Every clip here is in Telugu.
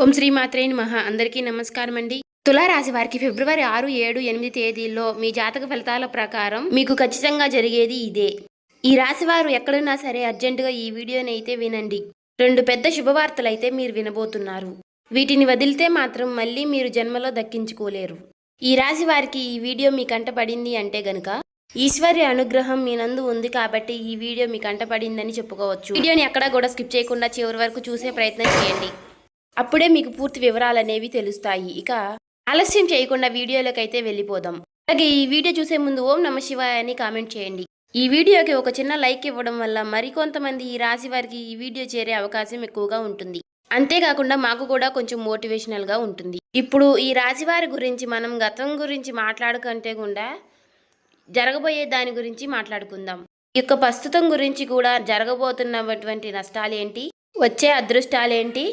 ఓం శ్రీ మాత్రే నమః. అందరికీ నమస్కారం అండి. తులారాశి వారికి ఫిబ్రవరి 6, 7, 8 తేదీల్లో మీ జాతక ఫలితాల ప్రకారం మీకు ఖచ్చితంగా జరిగేది ఇదే. ఈ రాశి వారు ఎక్కడున్నా సరే అర్జెంటుగా ఈ వీడియోని అయితే వినండి. 2 పెద్ద శుభవార్తలైతే మీరు వినబోతున్నారు. వీటిని వదిలితే మాత్రం మళ్ళీ మీరు జన్మలో దక్కించుకోలేరు. ఈ రాశి వారికి ఈ వీడియో మీ కంట పడింది అంటే గనుక ఈశ్వర్య అనుగ్రహం మీ నందు ఉంది కాబట్టి ఈ వీడియో మీ కంట పడిందని చెప్పుకోవచ్చు. వీడియోని ఎక్కడా కూడా స్కిప్ చేయకుండా చివరి వరకు చూసే ప్రయత్నం చేయండి. అప్పుడే మీకు పూర్తి వివరాలు అనేవి తెలుస్తాయి. ఇక ఆలస్యం చేయకుండా వీడియోలోకి అయితే వెళ్ళిపోదాం. అలాగే ఈ వీడియో చూసే ముందు ఓం నమ శివాయ అని కామెంట్ చేయండి. ఈ వీడియోకి ఒక చిన్న లైక్ ఇవ్వడం వల్ల మరికొంతమంది ఈ రాశి వారికి ఈ వీడియో చేరే అవకాశం ఎక్కువగా ఉంటుంది. అంతేకాకుండా మాకు కూడా కొంచెం మోటివేషనల్గా ఉంటుంది. ఇప్పుడు ఈ రాశి వారి గురించి మనం గతం గురించి మాట్లాడుకుంటే కూడా జరగబోయే దాని గురించి మాట్లాడుకుందాం. ఈ యొక్క ప్రస్తుతం గురించి కూడా జరగబోతున్నటువంటి నష్టాలేంటి, వచ్చే అదృష్టాలేంటి,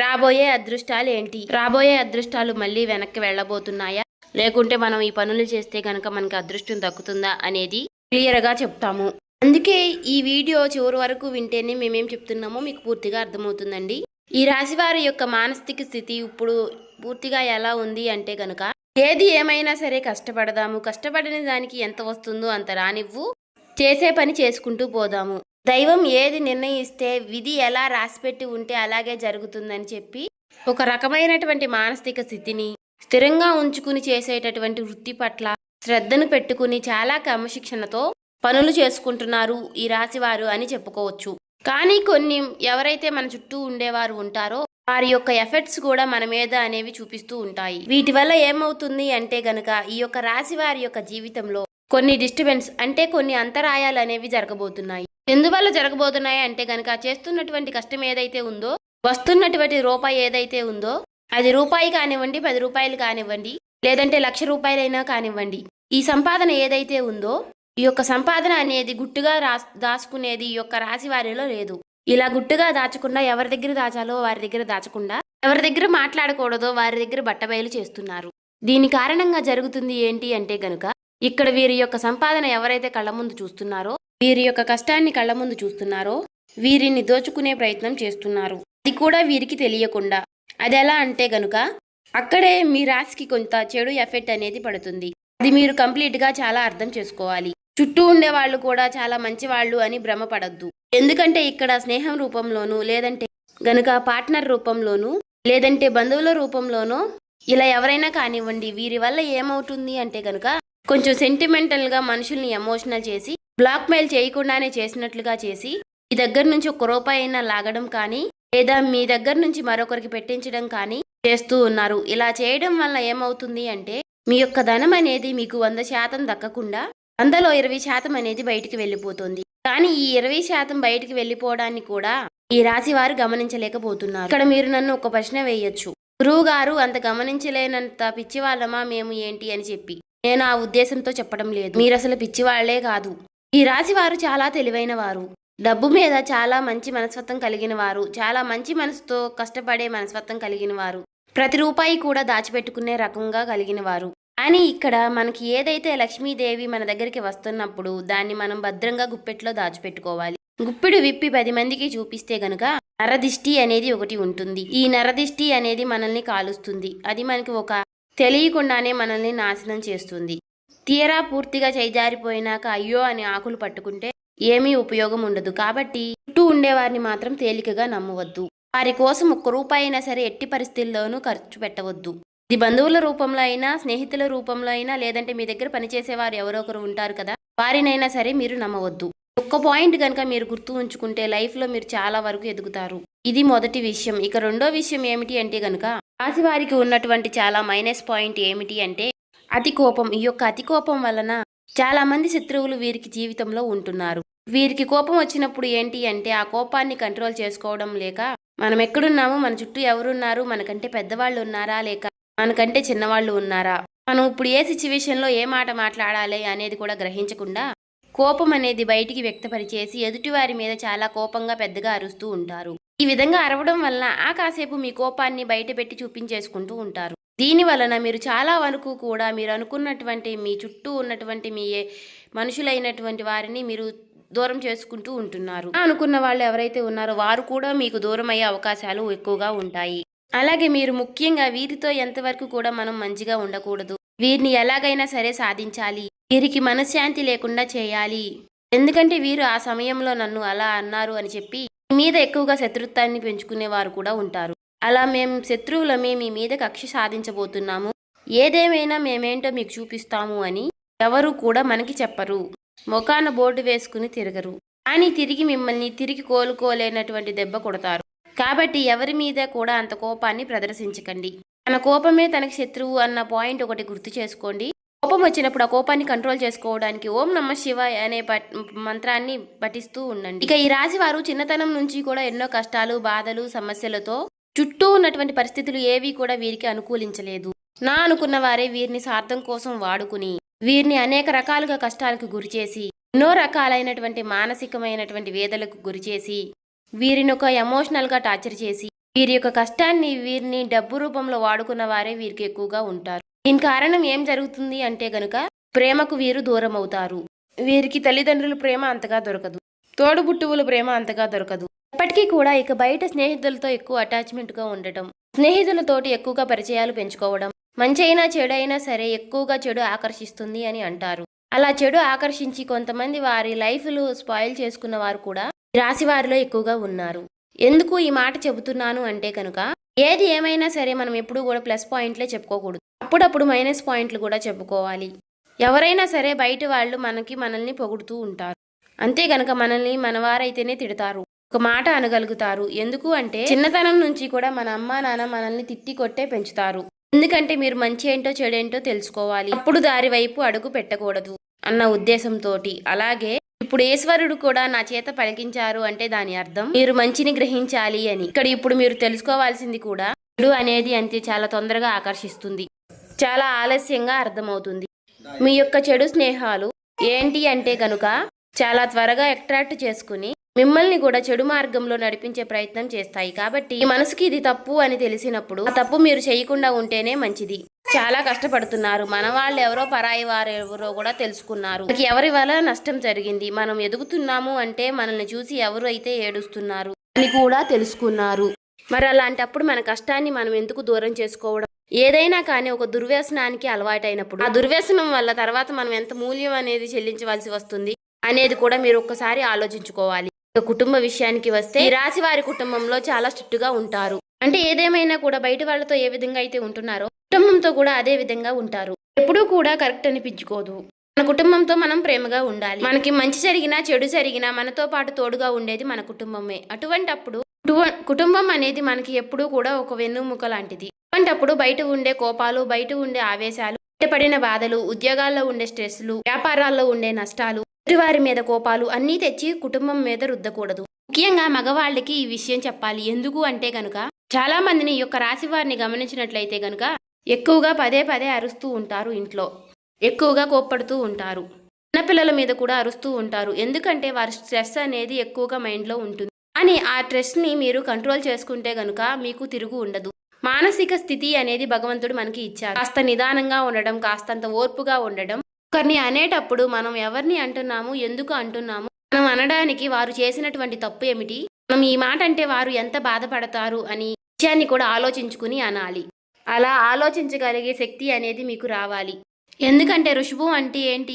రాబోయే అదృష్టాలు మళ్ళీ వెనక్కి వెళ్ళబోతున్నాయా, లేకుంటే మనం ఈ పనులు చేస్తే కనుక మనకి అదృష్టం దక్కుతుందా అనేది క్లియర్గా చెప్తాము. అందుకే ఈ వీడియో చివరి వరకు వింటేనే మేమేం చెప్తున్నామో మీకు పూర్తిగా అర్థమవుతుందండి. ఈ రాశి వారి యొక్క మానసిక స్థితి ఇప్పుడు పూర్తిగా ఎలా ఉంది అంటే కనుక ఏది ఏమైనా సరే కష్టపడదాము, కష్టపడిన దానికి ఎంత వస్తుందో అంత రానివ్వు, చేసే పని చేసుకుంటూ పోదాము, దైవం ఏది నిర్ణయిస్తే విధి ఎలా రాసిపెట్టి ఉంటే అలాగే జరుగుతుందని చెప్పి ఒక రకమైనటువంటి మానసిక స్థితిని స్థిరంగా ఉంచుకుని చేసేటటువంటి వృత్తి పట్ల శ్రద్ధను పెట్టుకుని చాలా క్రమశిక్షణతో పనులు చేసుకుంటున్నారు ఈ రాశివారు అని చెప్పుకోవచ్చు. కానీ కొన్ని ఎవరైతే మన చుట్టూ ఉండేవారు ఉంటారో వారి యొక్క ఎఫెక్ట్స్ కూడా మన మీద అనేవి చూపిస్తూ ఉంటాయి. వీటి వల్ల ఏమవుతుంది అంటే గనక ఈ యొక్క రాశి వారి యొక్క జీవితంలో కొన్ని డిస్టర్బెన్స్ అంటే కొన్ని అంతరాయాలు అనేవి జరగబోతున్నాయి. ఎందువల్ల జరగబోతున్నాయి అంటే గనక చేస్తున్నటువంటి కష్టం ఏదైతే ఉందో, వస్తున్నటువంటి రూపాయి ఏదైతే ఉందో, అది రూపాయి కానివ్వండి, 10 రూపాయలు కానివ్వండి, లేదంటే 1,00,000 రూపాయలైనా కానివ్వండి, ఈ సంపాదన ఏదైతే ఉందో ఈ యొక్క సంపాదన అనేది గుట్టుగా దాచుకునేది ఈ యొక్క రాశి వారిలో లేదు. ఇలా గుట్టుగా దాచకుండా ఎవరి దగ్గర దాచాలో వారి దగ్గర దాచకుండా, ఎవరి దగ్గర మాట్లాడకూడదో వారి దగ్గర బట్టబయలు చేస్తున్నారు. దీని కారణంగా జరుగుతుంది ఏంటి అంటే గనుక ఇక్కడ వీరి యొక్క సంపాదన ఎవరైతే కళ్ళ ముందు చూస్తున్నారో, వీరి యొక్క కష్టాన్ని కళ్ళ ముందు చూస్తున్నారో వీరిని దోచుకునే ప్రయత్నం చేస్తున్నారు. అది కూడా వీరికి తెలియకుండా. అది ఎలా అంటే గనుక అక్కడే మీ రాశికి కొంత చెడు ఎఫెక్ట్ అనేది పడుతుంది. అది మీరు కంప్లీట్గా చాలా అర్థం చేసుకోవాలి. చుట్టూ ఉండే వాళ్ళు కూడా చాలా మంచి వాళ్ళు అని భ్రమపడద్దు. ఎందుకంటే ఇక్కడ స్నేహం రూపంలోనూ, లేదంటే గనుక పార్ట్నర్ రూపంలోనూ, లేదంటే బంధువుల రూపంలోనూ ఇలా ఎవరైనా కానివ్వండి, వీరి వల్ల ఏమవుతుంది అంటే గనుక కొంచెం సెంటిమెంటల్గా మనుషుల్ని ఎమోషనల్ చేసి బ్లాక్మెయిల్ చేయకుండానే చేసినట్లుగా చేసి మీ దగ్గర నుంచి 1 రూపాయి అయినా లాగడం కానీ, లేదా మీ దగ్గర నుంచి మరొకరికి పెట్టించడం కానీ చేస్తూ ఉన్నారు. ఇలా చేయడం వల్ల ఏమవుతుంది అంటే మీ యొక్క ధనం అనేది మీకు 100% దక్కకుండా 100లో 20% అనేది బయటికి వెళ్ళిపోతుంది. కానీ ఈ 20% బయటికి వెళ్ళిపోవడాన్ని కూడా ఈ రాశి వారు గమనించలేకపోతున్నారు. ఇక్కడ మీరు నన్ను ఒక ప్రశ్న వేయొచ్చు, గురువు గారు అంత గమనించలేనంత పిచ్చివాళ్ళమా మేము ఏంటి అని చెప్పి. నేను ఆ ఉద్దేశంతో చెప్పడం లేదు. మీరు అసలు పిచ్చివాళ్లే కాదు. ఈ రాశి వారు చాలా తెలివైన వారు, డబ్బు మీద చాలా మంచి మనస్తత్వం కలిగిన వారు, చాలా మంచి మనసుతో కష్టపడే మనస్తత్వం కలిగిన వారు, ప్రతి రూపాయి కూడా దాచిపెట్టుకునే రకంగా కలిగిన వారు. కానీ ఇక్కడ మనకి ఏదైతే లక్ష్మీదేవి మన దగ్గరికి వస్తున్నప్పుడు దాన్ని మనం భద్రంగా గుప్పెట్లో దాచిపెట్టుకోవాలి. గుప్పెడు విప్పి 10 మందికి చూపిస్తే గనుక నరదిష్టి అనేది ఒకటి ఉంటుంది. ఈ నరదిష్టి అనేది మనల్ని కాలుస్తుంది. అది మనకి ఒక తెలియకుండానే మనల్ని నాశనం చేస్తుంది. తీరా పూర్తిగా చేజారిపోయినాక అయ్యో అని ఆకులు పట్టుకుంటే ఏమీ ఉపయోగం ఉండదు. కాబట్టి చుట్టూ ఉండేవారిని మాత్రం తేలికగా నమ్మవద్దు. వారి కోసం 1 రూపాయి అయినా సరే ఎట్టి పరిస్థితుల్లోనూ ఖర్చు పెట్టవద్దు. ఇది బంధువుల రూపంలో అయినా, స్నేహితుల రూపంలో అయినా, లేదంటే మీ దగ్గర పనిచేసేవారు ఎవరో ఒకరు ఉంటారు కదా, వారినైనా సరే మీరు నమ్మవద్దు. ఒక్క పాయింట్ కనుక మీరు గుర్తు ఉంచుకుంటే లైఫ్లో మీరు చాలా వరకు ఎదుగుతారు. ఇది మొదటి విషయం. ఇక రెండో విషయం ఏమిటి అంటే గనుక రాశి వారికి ఉన్నటువంటి చాలా మైనస్ పాయింట్ ఏమిటి అంటే అతి కోపం. ఈ యొక్క అతి కోపం వలన చాలా మంది శత్రువులు వీరికి జీవితంలో ఉంటున్నారు. వీరికి కోపం వచ్చినప్పుడు ఏంటి అంటే ఆ కోపాన్ని కంట్రోల్ చేసుకోవడం లేక మనం ఎక్కడున్నాము, మన చుట్టూ ఎవరున్నారు, మనకంటే పెద్దవాళ్ళు ఉన్నారా లేక మనకంటే చిన్నవాళ్ళు ఉన్నారా, మనం ఇప్పుడు ఏ సిచ్యువేషన్లో ఏ మాట మాట్లాడాలి అనేది కూడా గ్రహించకుండా కోపం అనేది బయటికి వ్యక్తపరిచేసి ఎదుటివారి మీద చాలా కోపంగా పెద్దగా అరుస్తూ ఉంటారు. ఈ విధంగా అరవడం వలన ఆ కాసేపు మీ కోపాన్ని బయట పెట్టి చూపించేసుకుంటూ ఉంటారు. దీని వలన మీరు చాలా వరకు కూడా మీరు అనుకున్నటువంటి మీ చుట్టూ ఉన్నటువంటి మీ మనుషులైనటువంటి వారిని మీరు దూరం చేసుకుంటూ ఉంటున్నారు. అనుకున్న వాళ్ళు ఎవరైతే ఉన్నారో వారు కూడా మీకు దూరం అయ్యే అవకాశాలు ఎక్కువగా ఉంటాయి. అలాగే మీరు ముఖ్యంగా వీరితో ఎంతవరకు కూడా మనం మంచిగా ఉండకూడదు. వీరిని ఎలాగైనా సరే సాధించాలి, వీరికి మనశ్శాంతి లేకుండా చేయాలి. ఎందుకంటే వీరు ఆ సమయంలో నన్ను అలా అన్నారు అని చెప్పి మీ మీద ఎక్కువగా శత్రుత్వాన్ని పెంచుకునేవారు కూడా ఉంటారు. అలా మేము శత్రువులమే మీ మీద కక్ష సాధించబోతున్నాము, ఏదేమైనా మేమేంటో మీకు చూపిస్తాము అని ఎవరు కూడా మనకి చెప్పరు. మొఖాన బోర్డు వేసుకుని తిరగరు, కానీ తిరిగి మిమ్మల్ని తిరిగి కోలుకోలేనటువంటి దెబ్బ కొడతారు. కాబట్టి ఎవరి మీద కూడా అంత కోపాన్ని ప్రదర్శించకండి. తన కోపమే తనకి శత్రువు అన్న పాయింట్ ఒకటి గుర్తు చేసుకోండి. కోపం వచ్చినప్పుడు ఆ కోపాన్ని కంట్రోల్ చేసుకోవడానికి ఓం నమః శివాయ అనే మంత్రాన్ని పఠిస్తూ ఉండండి. ఇక ఈ రాశి వారు చిన్నతనం నుంచి కూడా ఎన్నో కష్టాలు, బాధలు, సమస్యలతో చుట్టూ ఉన్నటువంటి పరిస్థితులు ఏవి కూడా వీరికి అనుకూలించలేదు. నా అనుకున్న వారే వీరిని స్వార్థం కోసం వాడుకుని వీరిని అనేక రకాలుగా కష్టాలకు గురిచేసి, ఎన్నో రకాలైనటువంటి మానసికమైనటువంటి వేదలకు గురిచేసి, వీరిని ఒక ఎమోషనల్గా టార్చర్ చేసి, వీరి యొక్క కష్టాన్ని వీరిని డబ్బు రూపంలో వాడుకున్న వారే వీరికి ఎక్కువగా ఉంటారు. దీని కారణం ఏం జరుగుతుంది అంటే గనుక ప్రేమకు వీరు దూరం అవుతారు. వీరికి తల్లిదండ్రుల ప్రేమ అంతగా దొరకదు, తోడుబుట్టువుల ప్రేమ అంతగా దొరకదు. ఇప్పటికీ కూడా ఇక బయట స్నేహితులతో ఎక్కువ అటాచ్మెంట్గా ఉండటం, స్నేహితులతోటి ఎక్కువగా పరిచయాలు పెంచుకోవడం, మంచి అయినా చెడు అయినా సరే ఎక్కువగా చెడు ఆకర్షిస్తుంది అని అంటారు. అలా చెడు ఆకర్షించి కొంతమంది వారి లైఫ్లు స్పాయిల్ చేసుకున్న వారు కూడా రాశి వారిలో ఎక్కువగా ఉన్నారు. ఎందుకు ఈ మాట చెబుతున్నాను అంటే కనుక ఏది ఏమైనా సరే మనం ఎప్పుడూ కూడా ప్లస్ పాయింట్లే చెప్పుకోకూడదు, అప్పుడప్పుడు మైనస్ పాయింట్లు కూడా చెప్పుకోవాలి. ఎవరైనా సరే బయట వాళ్ళు మనల్ని పొగుడుతూ ఉంటారు, అంతే గనక మనల్ని మనవారైతేనే తిడతారు, ఒక మాట అనగలుగుతారు. ఎందుకు అంటే చిన్నతనం నుంచి కూడా మన అమ్మా నాన్న మనల్ని తిట్టి కొట్టే పెంచుతారు. ఎందుకంటే మీరు మంచి ఏంటో చెడేంటో తెలుసుకోవాలి, అప్పుడు దారి వైపు అడుగు పెట్టకూడదు అన్న ఉద్దేశంతో. అలాగే ఇప్పుడు ఈశ్వరుడు కూడా నా చేత పలికించారు అంటే దాని అర్థం మీరు మంచిని గ్రహించాలి అని. ఇక్కడ ఇప్పుడు మీరు తెలుసుకోవాల్సింది కూడా చెడు అనేది అంతే చాలా తొందరగా ఆకర్షిస్తుంది, చాలా ఆలస్యంగా అర్థమవుతుంది. మీ యొక్క చెడు స్నేహాలు ఏంటి అంటే కనుక చాలా త్వరగా అట్రాక్ట్ చేసుకుని మిమ్మల్ని కూడా చెడు మార్గంలో నడిపించే ప్రయత్నం చేస్తాయి. కాబట్టి ఈ మనసుకి ఇది తప్పు అని తెలిసినప్పుడు ఆ తప్పు మీరు చేయకుండా ఉంటేనే మంచిది. చాలా కష్టపడుతున్నారు, మన వాళ్ళు ఎవరో పరాయి వారు ఎవరో కూడా తెలుసుకున్నారు, ఎవరి వల్ల నష్టం జరిగింది, మనం ఎదుగుతున్నాము అంటే మనల్ని చూసి ఎవరు అయితే ఏడుస్తున్నారు అని కూడా తెలుసుకున్నారు. మరి అలాంటప్పుడు మన కష్టాన్ని మనం ఎందుకు దూరం చేసుకోవడం? ఏదైనా కానీ ఒక దుర్వ్యసనానికి అలవాటైనప్పుడు ఆ దుర్వ్యసనం వల్ల తర్వాత మనం ఎంత మూల్యం అనేది చెల్లించవలసి వస్తుంది అనేది కూడా మీరు ఒక్కసారి ఆలోచించుకోవాలి. కుటుంబ విషయానికి వస్తే ఈ రాశి వారి కుటుంబంలో చాలా స్ట్రిక్ట్ గా ఉంటారు. అంటే ఏదేమైనా కూడా బయట వాళ్ళతో ఏ విధంగా అయితే ఉంటున్నారో కుటుంబంతో కూడా అదే విధంగా ఉంటారు. ఎప్పుడూ కూడా కరెక్ట్ అనిపించుకోదు. మన కుటుంబంతో మనం ప్రేమగా ఉండాలి. మనకి మంచి జరిగినా చెడు జరిగినా మనతో పాటు తోడుగా ఉండేది మన కుటుంబమే. అటువంటప్పుడు కుటుంబం అనేది మనకి ఎప్పుడూ కూడా ఒక వెన్నుముక లాంటిది. అటువంటప్పుడు బయట ఉండే కోపాలు, బయట ఉండే ఆవేశాలు, బయటపడిన బాధలు, ఉద్యోగాల్లో ఉండే స్ట్రెస్లు, వ్యాపారాల్లో ఉండే నష్టాలు, వారి మీద కోపాలు అన్నీ తెచ్చి కుటుంబం మీద రుద్దకూడదు. ముఖ్యంగా మగవాళ్ళకి ఈ విషయం చెప్పాలి. ఎందుకు అంటే గనుక చాలా మందిని ఈ యొక్క రాశి వారిని గమనించినట్లయితే గనుక ఎక్కువగా పదే పదే అరుస్తూ ఉంటారు, ఇంట్లో ఎక్కువగా కోప్పడుతూ ఉంటారు, చిన్నపిల్లల మీద కూడా అరుస్తూ ఉంటారు. ఎందుకంటే వారి స్ట్రెస్ అనేది ఎక్కువగా మైండ్లో ఉంటుంది. కానీ ఆ స్ట్రెస్ని మీరు కంట్రోల్ చేసుకుంటే గనుక మీకు తిరుగు ఉండదు. మానసిక స్థితి అనేది భగవంతుడు మనకి ఇచ్చారు. కాస్త నిదానంగా ఉండడం, కాస్తంత ఓర్పుగా ఉండడం. ఒకరిని అనేటప్పుడు మనం ఎవరిని అంటున్నాము, ఎందుకు అంటున్నాము, మనం అనడానికి వారు చేసినటువంటి తప్పు ఏమిటి, మనం ఈ మాట అంటే వారు ఎంత బాధపడతారు అని విషయాన్ని కూడా ఆలోచించుకుని అనాలి. అలా ఆలోచించగలిగే శక్తి అనేది మీకు రావాలి. ఎందుకంటే ఋషభం అంటే ఏంటి?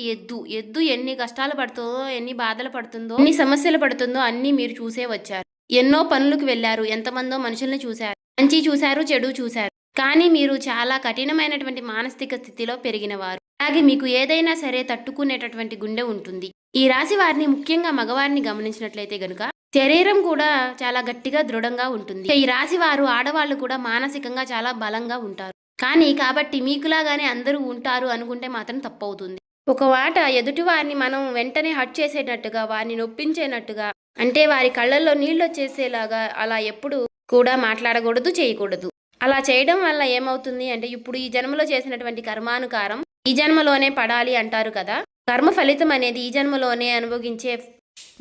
ఎద్దు ఎన్ని కష్టాలు పడుతుందో, ఎన్ని బాధలు పడుతుందో, ఎన్ని సమస్యలు పడుతుందో అన్నీ మీరు చూసే వచ్చారు. ఎన్నో పనులకు వెళ్ళారు, ఎంతమందో మనుషుల్ని చూశారు, మంచి చూశారు, చెడు చూశారు. కానీ మీరు చాలా కఠినమైనటువంటి మానసిక స్థితిలో పెరిగినవారు. అలాగే మీకు ఏదైనా సరే తట్టుకునేటటువంటి గుండె ఉంటుంది. ఈ రాశి వారిని ముఖ్యంగా మగవారిని గమనించినట్లయితే గనుక శరీరం కూడా చాలా గట్టిగా దృఢంగా ఉంటుంది. ఈ రాశి వారు ఆడవాళ్ళు కూడా మానసికంగా చాలా బలంగా ఉంటారు. కానీ కాబట్టి మీకులాగానే అందరూ ఉంటారు అనుకుంటే మాత్రం తప్పవుతుంది. ఒక మాట ఎదుటి వారిని మనం వెంటనే హర్ట్ చేసేటట్టుగా, వారిని నొప్పించేటట్టుగా, అంటే వారి కళ్ళల్లో నీళ్ళు వచ్చేసేలాగా అలా ఎప్పుడు కూడా మాట్లాడకూడదు, చేయకూడదు. అలా చేయడం వల్ల ఏమవుతుంది అంటే ఇప్పుడు ఈ జన్మలో చేసినటువంటి కర్మానుకారం ఈ జన్మలోనే పడాలి అంటారు కదా. కర్మ ఫలితం అనేది ఈ జన్మలోనే అనుభవించే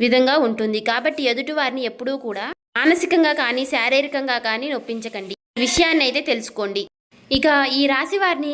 విధంగా ఉంటుంది. కాబట్టి ఎదుటి వారిని ఎప్పుడూ కూడా మానసికంగా కానీ శారీరకంగా కానీ నొప్పించకండి. ఈ విషయాన్ని అయితే తెలుసుకోండి. ఇక ఈ రాశి వారిని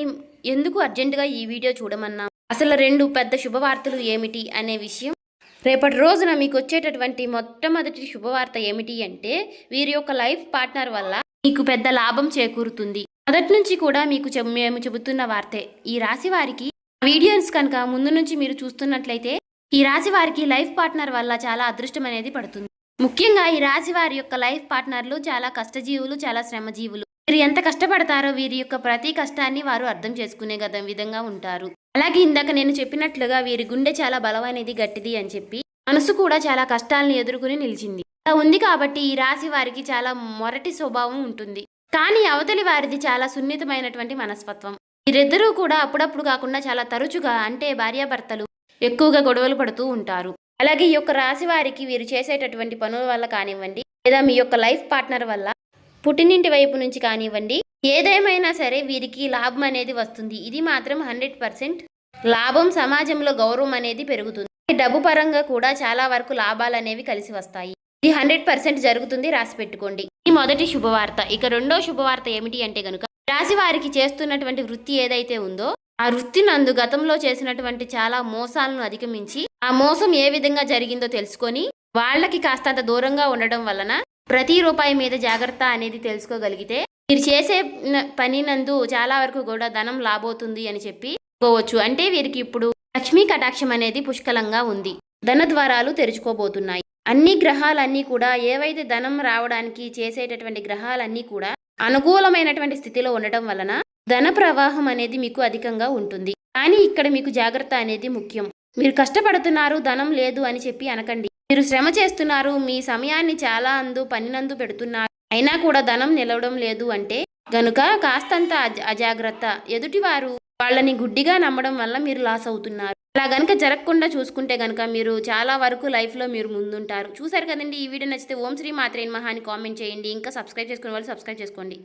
ఎందుకు అర్జెంటుగా ఈ వీడియో చూడమన్నా, అసలు 2 పెద్ద శుభవార్తలు ఏమిటి అనే విషయం, రేపటి రోజున మీకు వచ్చేటటువంటి మొట్టమొదటి శుభవార్త ఏమిటి అంటే వీరి యొక్క లైఫ్ పార్ట్నర్ వల్ల మీకు పెద్ద లాభం చేకూరుతుంది. మొదటి నుంచి కూడా మీకు మేము చెబుతున్న వార్తే. ఈ రాశి వారికి వీడియోస్ కనుక ముందు నుంచి మీరు చూస్తున్నట్లయితే ఈ రాశి వారికి లైఫ్ పార్ట్నర్ వల్ల చాలా అదృష్టం అనేది పడుతుంది. ముఖ్యంగా ఈ రాశి వారి యొక్క లైఫ్ పార్ట్నర్లు చాలా కష్టజీవులు, చాలా శ్రమజీవులు. వీరు ఎంత కష్టపడతారో వీరి యొక్క ప్రతి కష్టాన్ని వారు అర్థం చేసుకునే విధంగా ఉంటారు. అలాగే ఇందాక నేను చెప్పినట్లుగా వీరి గుండె చాలా బలమైనది, గట్టిది అని చెప్పి మనసు కూడా చాలా కష్టాలను ఎదుర్కొని నిలిచింది. అలా ఉంది కాబట్టి ఈ రాశి వారికి చాలా మొరటి స్వభావం ఉంటుంది. కానీ అవతలి వారిది చాలా సున్నితమైనటువంటి మనస్తత్వం. వీరిద్దరూ కూడా అప్పుడప్పుడు కాకుండా చాలా తరచుగా, అంటే భార్యాభర్తలు ఎక్కువగా గొడవలు పడుతూ ఉంటారు. అలాగే ఈ యొక్క రాశి వారికి వీరు చేసేటటువంటి పనుల వల్ల కానివ్వండి, లేదా మీ యొక్క లైఫ్ పార్ట్నర్ వల్ల పుట్టినింటి వైపు నుంచి కానివ్వండి, ఏదేమైనా సరే వీరికి లాభం అనేది వస్తుంది. ఇది మాత్రం 100% లాభం. సమాజంలో గౌరవం అనేది పెరుగుతుంది. డబ్బు పరంగా కూడా చాలా వరకు లాభాలు అనేవి కలిసి వస్తాయి. ఇది 100% జరుగుతుంది, రాసి పెట్టుకోండి. ఈ మొదటి శుభవార్త. ఇక రెండో శుభవార్త ఏమిటి అంటే గనుక, రాశి వారికి చేస్తున్నటువంటి వృత్తి ఏదైతే ఉందో ఆ వృత్తి నందు గతంలో చేసినటువంటి చాలా మోసాలను అధిగమించి ఆ మోసం ఏ విధంగా జరిగిందో తెలుసుకొని వాళ్ళకి కాస్తంత దూరంగా ఉండడం వలన ప్రతి రూపాయి మీద జాగ్రత్త అనేది తెలుసుకోగలిగితే మీరు చేసే పని నందు చాలా వరకు కూడా ధనం లాభవుతుంది అని చెప్పుకోవచ్చు. అంటే వీరికి ఇప్పుడు లక్ష్మీ కటాక్షం అనేది పుష్కలంగా ఉంది. ధన ద్వారాలు తెరుచుకోబోతున్నాయి. అన్ని గ్రహాలన్నీ కూడా ఏవైతే ధనం రావడానికి చేసేటటువంటి గ్రహాలన్నీ కూడా అనుకూలమైనటువంటి స్థితిలో ఉండటం వలన ధన ప్రవాహం అనేది మీకు అధికంగా ఉంటుంది. కానీ ఇక్కడ మీకు జాగ్రత్త అనేది ముఖ్యం. మీరు కష్టపడుతున్నారు, ధనం లేదు అని చెప్పి అనకండి. మీరు శ్రమ చేస్తున్నారు, మీ సమయాన్ని చాలా పనినందు పెడుతున్నారు, అయినా కూడా ధనం నిలవడం లేదు అంటే గనుక కాస్తంత అజాగ్రత్త. ఎదుటివారు వాళ్ళని గుడ్డిగా నమ్మడం వల్ల మీరు లాస్ అవుతున్నారు. అలా గనుక జరగకుండా చూసుకుంటే గనుక మీరు చాలా వరకు లైఫ్లో మీరు ముందుంటారు. చూసారు కదండి. ఈ వీడియో నచ్చితే ఓం శ్రీ మాత్రే నమః అని కామెంట్ చేయండి. ఇంకా సబ్స్క్రైబ్ చేసుకునే వాళ్ళు సబ్స్క్రైబ్ చేసుకోండి.